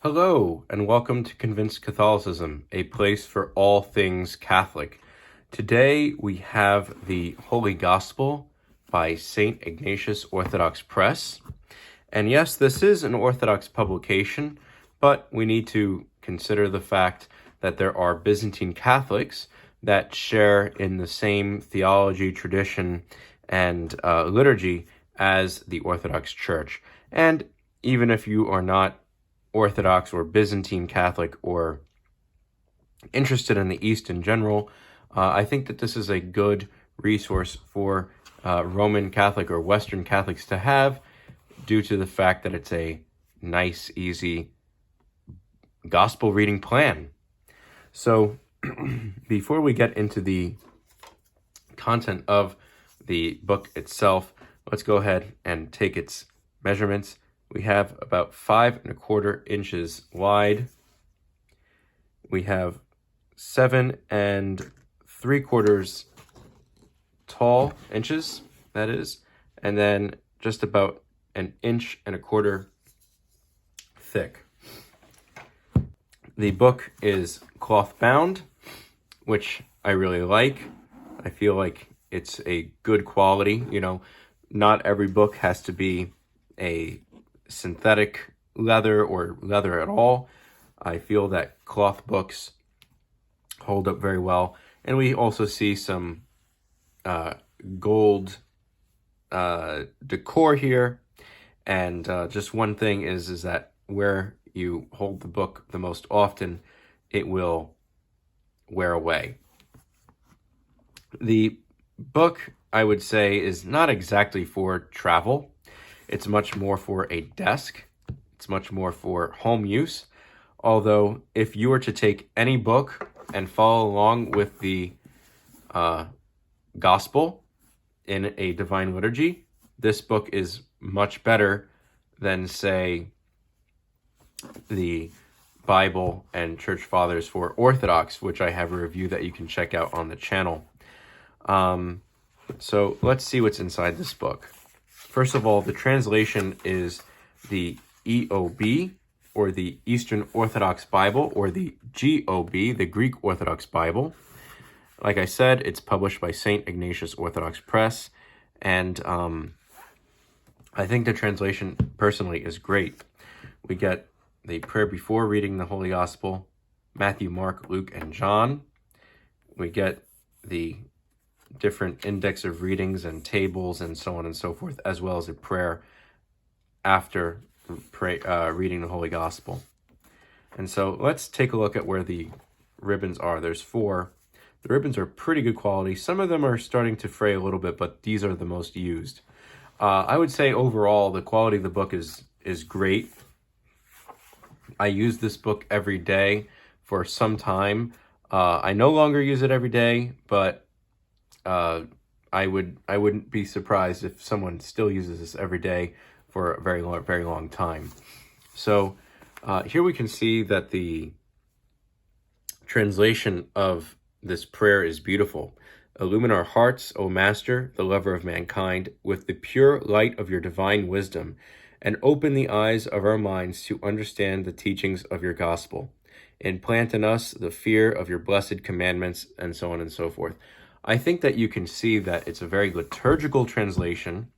Hello, and welcome to Convinced Catholicism, a place for all things Catholic. Today we have the Holy Gospel by St. Ignatius Orthodox Press. And yes, this is an Orthodox publication, but we need to consider the fact that there are Byzantine Catholics that share in the same theology, tradition, and liturgy as the Orthodox Church. And even if you are not Orthodox or Byzantine Catholic or interested in the East in general, I think that this is a good resource for Roman Catholic or Western Catholics to have, due to the fact that it's a nice, easy gospel reading plan. So before we get into the content of the book itself, let's go ahead and take its measurements. We have about 5¼ inches wide. We have 7¾ tall inches, that is, and then just about 1¼ inch thick. The book is cloth bound, which I really like. I feel like it's a good quality. You know, not every book has to be a synthetic leather or leather at all. I feel that cloth books hold up very well. And we also see some gold decor here. And just one thing is that where you hold the book the most often, it will wear away. The book, I would say, is not exactly for travel. It's much more for a desk. It's much more for home use. Although, if you were to take any book and follow along with the gospel in a divine liturgy, this book is much better than, say, the Bible and Church Fathers for Orthodox, which I have a review that you can check out on the channel. So let's see what's inside this book. First of all, the translation is the EOB, or the Eastern Orthodox Bible, or the GOB, the Greek Orthodox Bible. Like I said, it's published by St. Ignatius Orthodox Press, and I think the translation, personally, is great. We get the prayer before reading the Holy Gospel, Matthew, Mark, Luke, and John. We get the different index of readings and tables and so on and so forth, as well as a prayer after reading the Holy Gospel. And so let's take a look at where the ribbons are. There's 4. The ribbons are pretty good quality. Some of them are starting to fray a little bit, but these are the most used. I would say overall the quality of the book is great. I use this book every day for some time. I no longer use it every day, but I wouldn't be surprised if someone still uses this every day for a very long time. So here we can see that the translation of this prayer is beautiful. Illumine our hearts, O Master, the lover of mankind, with the pure light of your divine wisdom, and open the eyes of our minds to understand the teachings of your gospel. Implant in us the fear of your blessed commandments, and so on and so forth. I think that you can see that it's a very liturgical translation,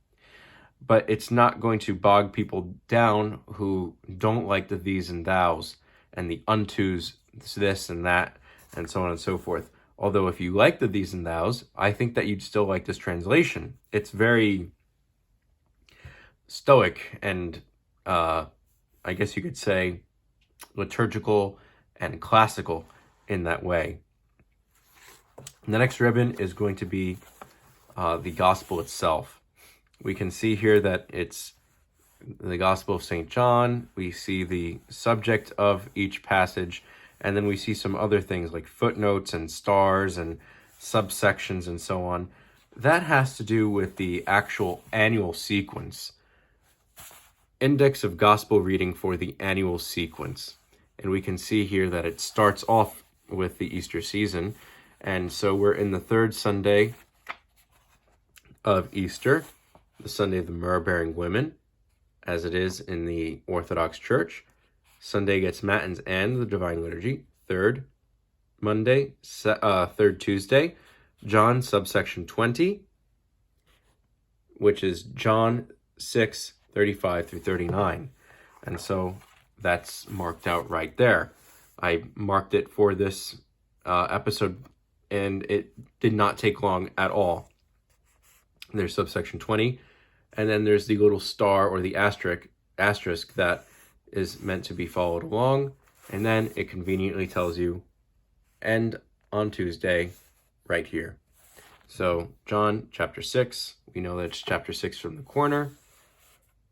but it's not going to bog people down who don't like the these and thous and the untos, this and that, and so on and so forth. Although if you like the these and thous, I think that you'd still like this translation. It's very stoic and, I guess you could say, liturgical and classical in that way. The next ribbon is going to be the gospel itself. We can see here that it's the Gospel of St. John. We see the subject of each passage, and then we see some other things like footnotes and stars and subsections and so on. That has to do with the actual annual sequence. Index of gospel reading for the annual sequence. And we can see here that it starts off with the Easter season. And so we're in the 3rd Sunday of Easter, the Sunday of the myrrh-bearing women, as it is in the Orthodox Church. Sunday gets Matins and the Divine Liturgy. Third Monday, third Tuesday, John subsection 20, which is John 6:35 through 39. And so that's marked out right there. I marked it for this episode, and it did not take long at all. There's subsection 20, and then there's the little star or the asterisk that is meant to be followed along, and then it conveniently tells you end on Tuesday right here. So John chapter 6, we know that it's chapter 6 from the corner.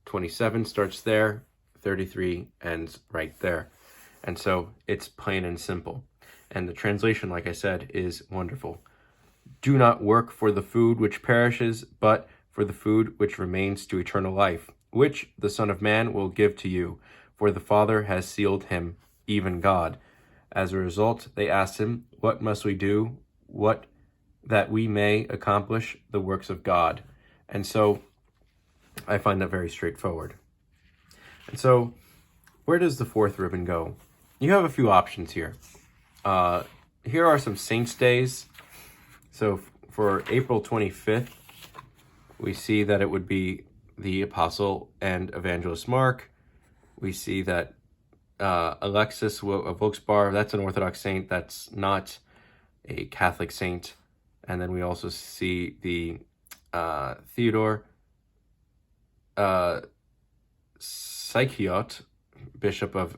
27 starts there, 33 ends right there. And so it's plain and simple. And the translation, like I said, is wonderful. Do not work for the food which perishes, but for the food which remains to eternal life, which the Son of Man will give to you, for the Father has sealed him, even God. As a result, they asked him, what must we do? What that we may accomplish the works of God. And so I find that very straightforward. And so where does the fourth ribbon go? You have a few options here. Here are some saints' days. So for April 25th, we see that it would be the Apostle and Evangelist Mark. We see that Alexis of Wilkes-Barre, that's an Orthodox saint. That's not a Catholic saint. And then we also see the Theodore Sychiot, Bishop of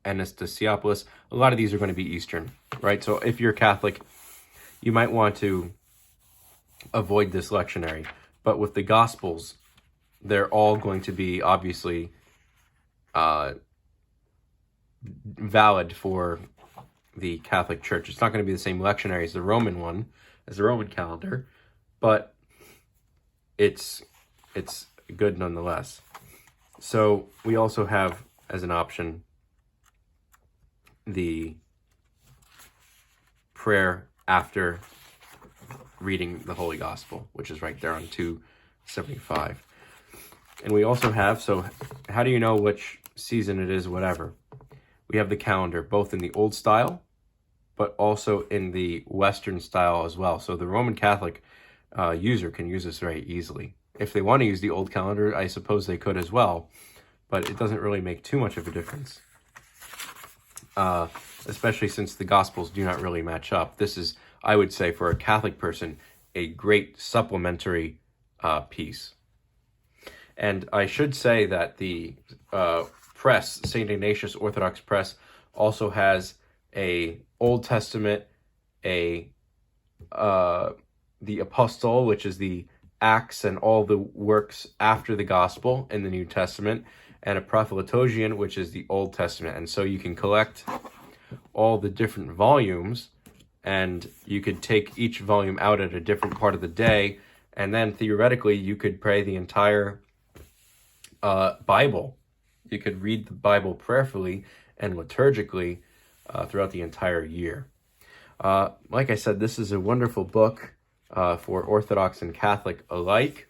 Anastasiopolis. A lot of these are going to be Eastern, right? So if you're Catholic, you might want to avoid this lectionary. But with the Gospels, they're all going to be obviously valid for the Catholic Church. It's not going to be the same lectionary as the Roman one, as the Roman calendar, but it's good nonetheless. So we also have as an option the prayer after reading the Holy Gospel, which is right there on 275. And we also have, so how do you know which season it is, whatever? We have the calendar, both in the Old Style, but also in the Western style as well. So the Roman Catholic user can use this very easily. If they want to use the old calendar, I suppose they could as well, but it doesn't really make too much of a difference, especially since the Gospels do not really match up. This is, I would say, for a Catholic person, a great supplementary piece. And I should say that the press, St. Ignatius Orthodox Press, also has a Old Testament, the Apostle, which is the Acts and all the works after the Gospel in the New Testament, and a Prophylagogion, which is the Old Testament. And so you can collect all the different volumes, and you could take each volume out at a different part of the day, and then theoretically you could pray the entire Bible. You could read the Bible prayerfully and liturgically throughout the entire year. Like I said, this is a wonderful book for Orthodox and Catholic alike.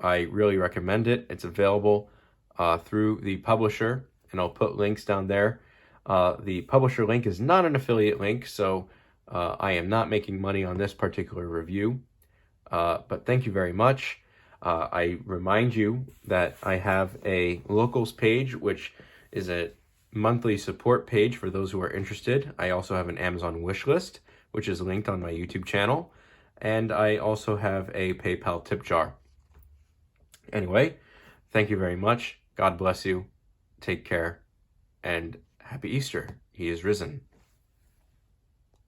I really recommend it. It's available through the publisher, and I'll put links down there. The publisher link is not an affiliate link, so I am not making money on this particular review. But thank you very much. I remind you that I have a locals page, which is a monthly support page for those who are interested. I also have an Amazon wish list, which is linked on my YouTube channel. And I also have a PayPal tip jar. Anyway, thank you very much. God bless you. Take care. And happy Easter. He is risen.